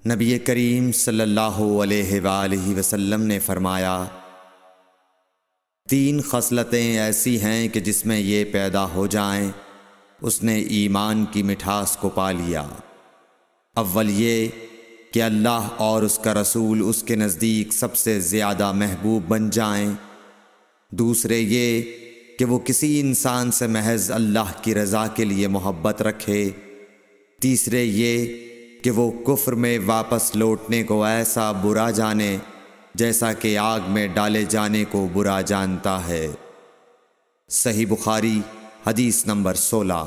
نبی کریم صلی اللہ علیہ وآلہ وسلم نے فرمایا، 3 خصلتیں ایسی ہیں کہ جس میں یہ پیدا ہو جائیں اس نے ایمان کی مٹھاس کو پا لیا۔ اول یہ کہ اللہ اور اس کا رسول اس کے نزدیک سب سے زیادہ محبوب بن جائیں۔ دوسرے یہ کہ وہ کسی انسان سے محض اللہ کی رضا کے لیے محبت رکھے۔ تیسرے یہ کہ وہ کفر میں واپس لوٹنے کو ایسا برا جانے جیسا کہ آگ میں ڈالے جانے کو برا جانتا ہے۔ صحیح بخاری حدیث نمبر 16۔